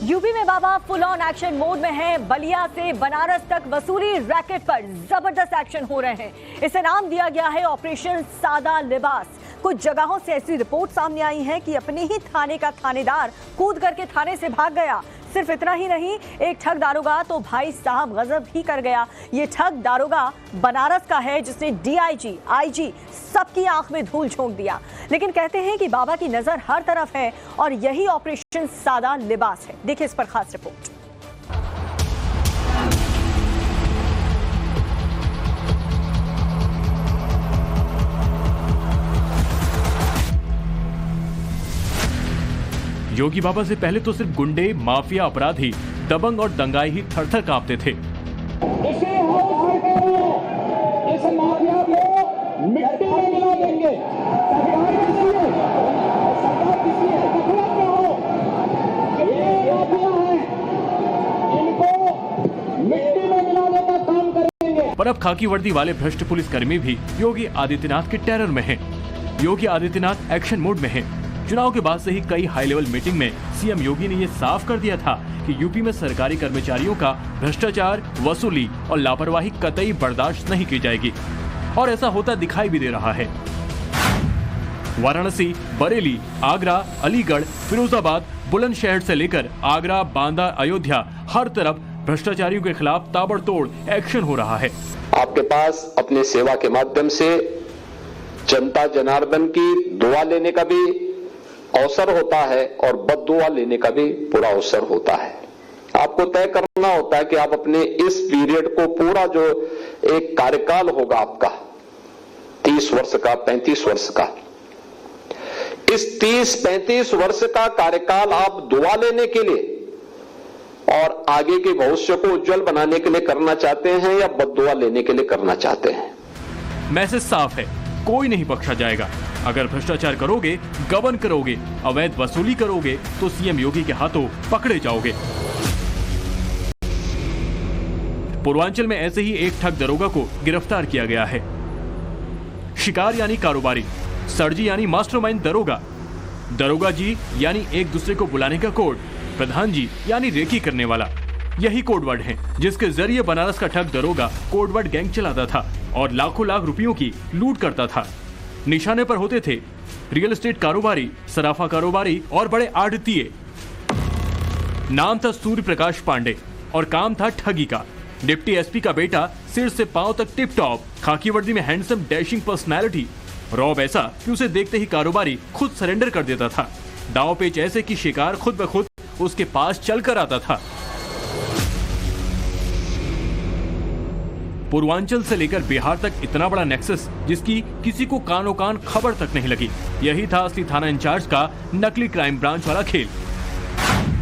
UP में बाबा full on action mode में है। बलिया से बनारस तक वसूली रैकेट पर जबरदस्त एक्शन हो रहे हैं। इसे नाम दिया गया है ऑपरेशन सादा लिबास। कुछ जगहों से ऐसी रिपोर्ट सामने आई है कि अपने ही थाने का थानेदार कूद करके थाने से भाग गया। सिर्फ इतना ही नहीं, एक ठग दारोगा तो भाई साहब गजब ही कर गया। ये ठग दारोगा बनारस का है जिसने डीआईजी, आईजी सबकी आंख में धूल झोंक दिया। लेकिन कहते हैं कि बाबा की नजर हर तरफ है और यही ऑपरेशन सादा लिबास है। देखिए इस पर खास रिपोर्ट। योगी बाबा से पहले तो सिर्फ गुंडे, माफिया, अपराधी, दबंग और दंगाई ही थर-थर कांपते थे। इस माफिया को मिट्टी में मिला देंगे। सरकार किसी है, गफलत में हो। ये माफिया हैं, इनको मिट्टी में मिलाने का काम करेंगे। पर अब खाकी वर्दी वाले भ्रष्ट पुलिसकर्मी भी योगी आदित्यनाथ के टेरर में हैं। योगी आदित्यनाथ एक्शन मोड में हैं। चुनाव के बाद से ही कई हाई लेवल मीटिंग में सीएम योगी ने ये साफ कर दिया था कि यूपी में सरकारी कर्मचारियों का भ्रष्टाचार, वसूली और लापरवाही कतई बर्दाश्त नहीं की जाएगी। और ऐसा होता दिखाई भी दे रहा है। वाराणसी, बरेली, आगरा, अलीगढ़, फिरोजाबाद, बुलंदशहर से लेकर आगरा, बांदा, अयोध्या, हर तरफ भ्रष्टाचारियों के खिलाफ ताबड़तोड़ एक्शन हो रहा है। आपके पास अपने सेवा के माध्यम से जनता जनार्दन की दुआ लेने का भी अवसर होता है और बद्दुआ लेने का भी पूरा अवसर होता है। आपको तय करना होता है कि आप अपने इस पीरियड को पूरा जो एक कार्यकाल होगा आपका 30 वर्ष का, 35 वर्ष का, इस 30-35 वर्ष का कार्यकाल आप दुआ लेने के लिए और आगे के भविष्य को उज्जवल बनाने के लिए करना चाहते हैं या बद्दुआ लेने के लिए करना चाहते हैं? मैसेज साफ है, कोई नहीं बख्शा जाएगा। अगर भ्रष्टाचार करोगे, गबन करोगे, अवैध वसूली करोगे तो सीएम योगी के हाथों पकड़े जाओगे। पूर्वांचल में ऐसे ही एक ठग दरोगा को गिरफ्तार किया गया है। शिकार यानी कारोबारी, सरजी यानी मास्टरमाइंड दरोगा, दरोगा जी यानी एक दूसरे को बुलाने का कोड, प्रधान जी यानी रेकी करने वाला। यही कोडवर्ड हैं जिसके जरिए बनारस का ठग दरोगा कोडवर्ड गैंग चलाता था और लाखों लाख रुपयों की लूट करता था। निशाने पर होते थे रियल एस्टेट कारोबारी, सराफा कारोबारी और बड़े आड़तीये। नाम था सूर्य प्रकाश पांडे और काम था ठगी का। डिप्टी एसपी का बेटा, सिर से पांव तक टिप टॉप, खाकी वर्दी में हैंडसम डैशिंग पर्सनैलिटी। रौब ऐसा कि उसे देखते ही कारोबारी खुद सरेंडर कर देता था। दाव पेच ऐसे कि शिकार खुद ब खुद उसके पास चलकर आता था। पूर्वांचल से लेकर बिहार तक इतना बड़ा नेक्सस जिसकी किसी को कानो कान खबर तक नहीं लगी। यही था असली थाना इंचार्ज का नकली क्राइम ब्रांच वाला खेल।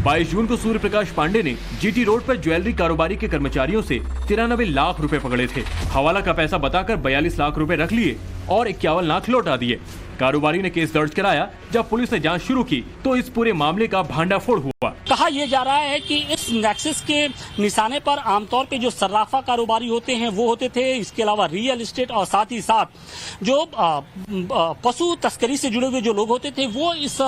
22 जून को सूर्य प्रकाश पांडे ने जीटी रोड पर ज्वेलरी कारोबारी के कर्मचारियों से 93 लाख रुपए पकड़े थे। हवाला का पैसा बताकर 42 लाख रुपए रख लिए और 51 लाख लौटा दिए। कारोबारी ने केस दर्ज कराया। जब पुलिस ने जांच शुरू की तो इस पूरे मामले का भांडाफोड़ हुआ। कहा यह जा रहा है कि इस नेक्सस के निशाने पर आमतौर पे जो सर्राफा कारोबारी होते हैं वो होते थे। इसके अलावा रियल एस्टेट और साथ ही साथ जो पशु तस्करी से जुड़े हुए जो लोग होते थे वो इस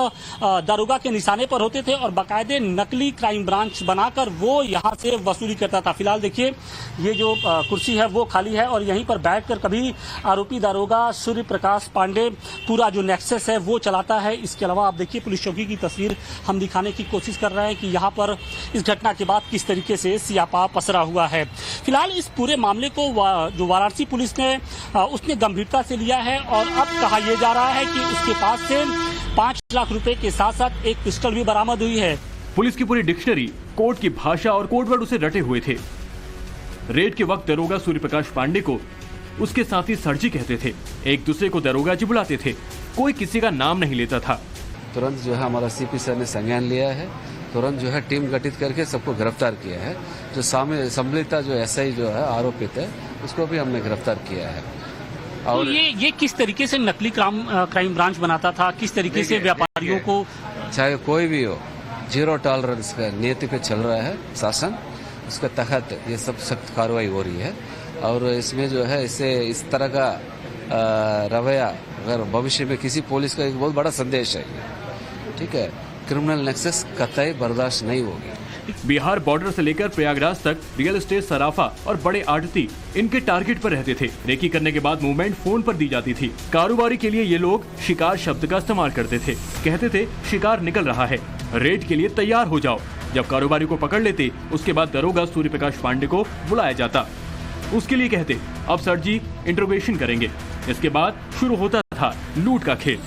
दारोगा के निशाने पर होते थे और बाकायदे नकली क्राइम ब्रांच बनाकर वो यहाँ से वसूली करता था। फिलहाल देखिए ये जो कुर्सी है वो खाली है और यहीं पर बैठकर कभी आरोपी दारोगा सूर्य प्रकाश पांडे पूरा जो नेक्सस है वो चलाता है। इसके अलावा आप देखिए पुलिस चौकी की तस्वीर हम दिखाने की कोशिश कर रहे हैं कि यहाँ पर इस घटना के बाद किस तरीके से सियापा पसरा हुआ है। फिलहाल इस पूरे मामले को जो वाराणसी पुलिस ने उसने गंभीरता से लिया है और अब कहा यह जा रहा है कि उसके पास से 5 लाख रुपए के साथ साथ एक पिस्टल भी बरामद हुई है। पुलिस की पूरी डिक्शनरी, कोर्ट की भाषा और कोडवर्ड उसे रटे हुए थे। रेड के वक्त दरोगा सूर्य प्रकाश पांडे को उसके साथी सरजी कहते थे। एक दूसरे को दरोगा जी बुलाते थे। कोई किसी का नाम नहीं लेता था। तुरंत जो है हमारा सीपी सर ने संज्ञान लिया है। तुरंत जो है टीम गठित करके सबको गिरफ्तार किया है। जो सम्मिलित जो एसआई जो है आरोपित है उसको भी हमने गिरफ्तार किया है। और तो ये किस तरीके से नकली क्राइम ब्रांच बनाता था, किस तरीके से व्यापारियों को, चाहे कोई भी हो, जीरो टॉलरेंस का नीति पे चल रहा है शासन, उसके तहत ये सब सख्त कार्रवाई हो रही है। और इसमें जो है इससे इस तरह का रवैया अगर भविष्य में किसी पुलिस का एक बहुत बड़ा संदेश है। ठीक है, क्रिमिनल नेक्सस कतई बर्दाश्त नहीं होगी। बिहार बॉर्डर से लेकर प्रयागराज तक रियल एस्टेट, सराफा और बड़े आढ़ती इनके टारगेट पर रहते थे। रेकी करने के बाद मूवमेंट फोन पर दी जाती थी। कारोबारी के लिए ये लोग शिकार शब्द का इस्तेमाल करते थे। कहते थे शिकार निकल रहा है, रेड के लिए तैयार हो जाओ। जब कारोबारी को पकड़ लेते उसके बाद दरोगा सूर्य प्रकाश पांडे को बुलाया जाता। उसके लिए कहते अब सर जी इंट्रोगेशन करेंगे। इसके बाद शुरू होता था लूट का खेल।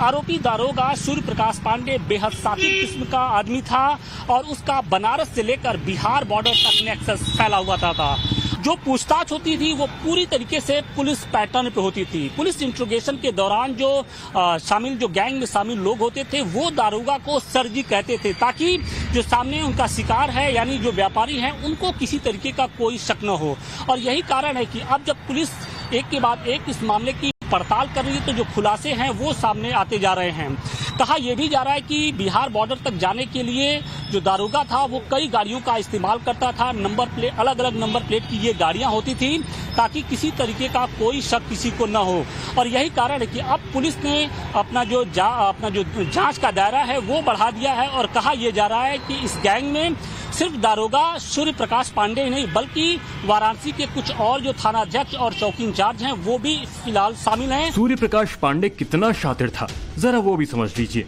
आरोपी दारोगा सूर्य प्रकाश पांडे बेहद साथी किस्म का आदमी था और उसका बनारस से लेकर बिहार बॉर्डर तक नेक्सस फैला हुआ था। जो पूछताछ होती थी वो पूरी तरीके से पुलिस पैटर्न पे होती थी। पुलिस इंट्रोगेशन के दौरान जो गैंग में शामिल लोग होते थे वो दारोगा को सर जी कहते थे, ताकि जो सामने उनका शिकार है यानी जो व्यापारी हैं उनको किसी तरीके का कोई शक न हो। और यही कारण है कि अब जब पुलिस एक के बाद एक इस मामले की पड़ताल कर रही है तो जो खुलासे हैं वो सामने आते जा रहे हैं। कहा यह भी जा रहा है कि बिहार बॉर्डर तक जाने के लिए जो दारोगा था वो कई गाड़ियों का इस्तेमाल करता था। नंबर प्लेट, अलग अलग नंबर प्लेट की ये गाड़ियां होती थी ताकि किसी तरीके का कोई शक किसी को न हो। और यही कारण है कि अब पुलिस ने अपना जो जांच का दायरा है वो बढ़ा दिया है और कहा यह जा रहा है कि इस गैंग में सिर्फ दारोगा सूर्य प्रकाश पांडे ही नहीं बल्कि वाराणसी के कुछ और जो थाना अध्यक्ष और चौकी इंचार्ज हैं वो भी फिलहाल शामिल हैं। सूर्य प्रकाश पांडे कितना शातिर था जरा वो भी समझ लीजिए।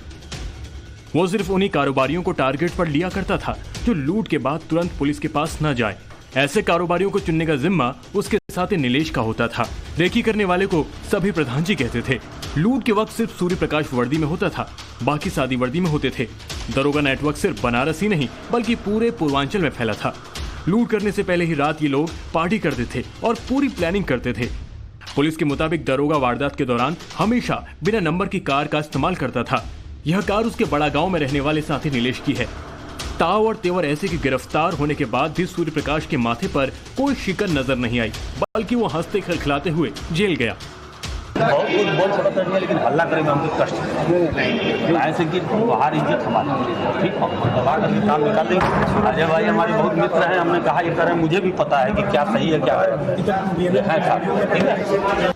वो सिर्फ उन्हीं कारोबारियों को टारगेट पर लिया करता था जो लूट के बाद तुरंत पुलिस के पास न जाए। ऐसे कारोबारियों को चुनने का जिम्मा उसके साथ नीलेश का होता था। रेकी करने वाले को सभी प्रधान जी कहते थे। लूट के वक्त सिर्फ सूर्य प्रकाश वर्दी में होता था, बाकी सादी वर्दी में होते थे। दरोगा नेटवर्क सिर्फ बनारस ही नहीं बल्कि पूरे पूर्वांचल में फैला था। लूट करने से पहले ही रात ये लोग पार्टी करते थे और पूरी प्लानिंग करते थे। पुलिस के मुताबिक दरोगा वारदात के दौरान हमेशा बिना नंबर की कार का इस्तेमाल करता था। यह कार उसके बड़ा गांव में रहने वाले साथी नीलेश की है। ताव और तेवर ऐसे कि गिरफ्तार होने के बाद भी सूर्य प्रकाश के माथे पर कोई शिकन नजर नहीं आई, बल्कि वो हंसते खिलखिलाते हुए जेल गया। बहुत कुछ बोल सकते हैं लेकिन हल्ला करें में हमको कष्ट है। ऐसे कि बाहर इज्जत हमारी, ठीक है, बाहर का काम निकाल देंगे। अजय भाई हमारे बहुत मित्र हैं, हमने कहा ये करें, मुझे भी पता है कि क्या सही है क्या है, ठीक है।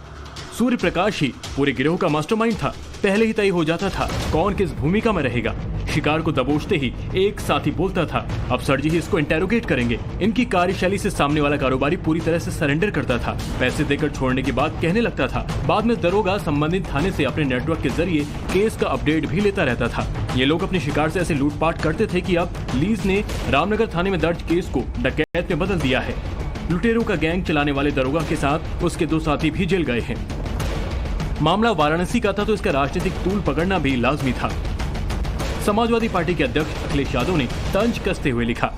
सूर्य प्रकाश ही पूरे गिरोह का मास्टरमाइंड था। पहले ही तय हो जाता था कौन किस भूमिका में रहेगा। शिकार को दबोचते ही एक साथी बोलता था अब सर जी ही इसको इंटेरोगेट करेंगे। इनकी कार्यशैली से सामने वाला कारोबारी पूरी तरह से सरेंडर करता था। पैसे देकर छोड़ने की बात कहने लगता था। बाद में दरोगा संबंधित थाने से अपने नेटवर्क के जरिए केस का अपडेट भी लेता रहता था। ये लोग अपने शिकार से ऐसे लूटपाट करते थे कि अब लीज ने रामनगर थाने में दर्ज केस को डकैत में बदल दिया है। लुटेरों का गैंग चलाने वाले दरोगा के साथ उसके 2 साथी भी जेल गए हैं। मामला वाराणसी का था तो इसका राजनीतिक तूल पकड़ना भी लाजमी था। समाजवादी पार्टी के अध्यक्ष अखिलेश यादव ने तंज कसते हुए लिखा,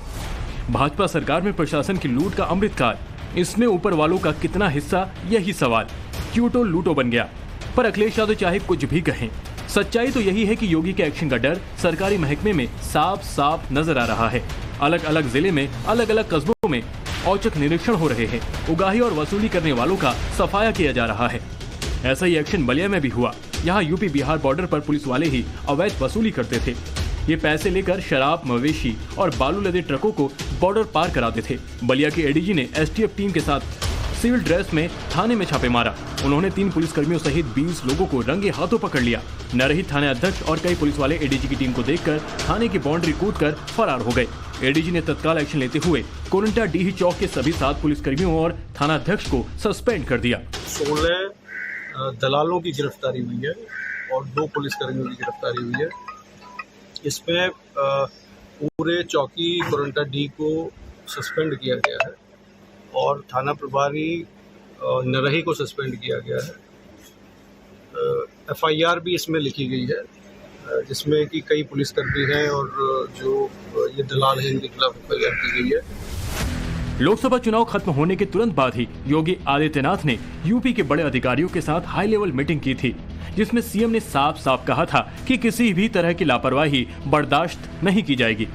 भाजपा सरकार में प्रशासन की लूट का अमृतकाल, इसमें ऊपर वालों का कितना हिस्सा, यही सवाल। क्यूटो लूटो बन गया। पर अखिलेश यादव चाहे कुछ भी कहें, सच्चाई तो यही है कि योगी के एक्शन का डर सरकारी महकमे में साफ साफ नजर आ रहा है। अलग अलग जिले में अलग अलग कस्बों में औचक निरीक्षण हो रहे हैं। उगाही और वसूली करने वालों का सफाया किया जा रहा है। ऐसा ही एक्शन बलिया में भी हुआ। यहाँ यूपी बिहार बॉर्डर पर पुलिस वाले ही अवैध वसूली करते थे। ये पैसे लेकर शराब, मवेशी और बालू लदे ट्रकों को बॉर्डर पार कराते थे। बलिया के एडीजी ने एसटीएफ टीम के साथ सिविल ड्रेस में थाने में छापे मारा। उन्होंने 3 पुलिसकर्मियों सहित 20 लोगों को रंगे हाथों पकड़ लिया। नरही थाना अध्यक्ष और कई पुलिस वाले एडीजी की टीम को देखकर थाने की बाउंड्री कूदकर फरार हो गए। एडीजी ने तत्काल एक्शन लेते हुए कोरंटा डीही चौक के सभी 7 पुलिसकर्मियों और थाना अध्यक्ष को सस्पेंड कर दिया। 16 दलालों की गिरफ्तारी हुई है और 2 पुलिसकर्मियों की गिरफ्तारी हुई है। इसमें पूरे चौकी कोरंटा डी को सस्पेंड किया गया है और थाना प्रभारी नरही को सस्पेंड किया गया है। एफआईआर भी इसमें लिखी गई है जिसमें कि कई पुलिसकर्मी हैं और जो ये दलाल हैं इनके खिलाफ एफआईआर की गई है। लोकसभा चुनाव खत्म होने के तुरंत बाद ही योगी आदित्यनाथ ने यूपी के बड़े अधिकारियों के साथ हाई लेवल मीटिंग की थी, जिसमें सीएम ने साफ साफ कहा था कि किसी भी तरह की लापरवाही बर्दाश्त नहीं की जाएगी।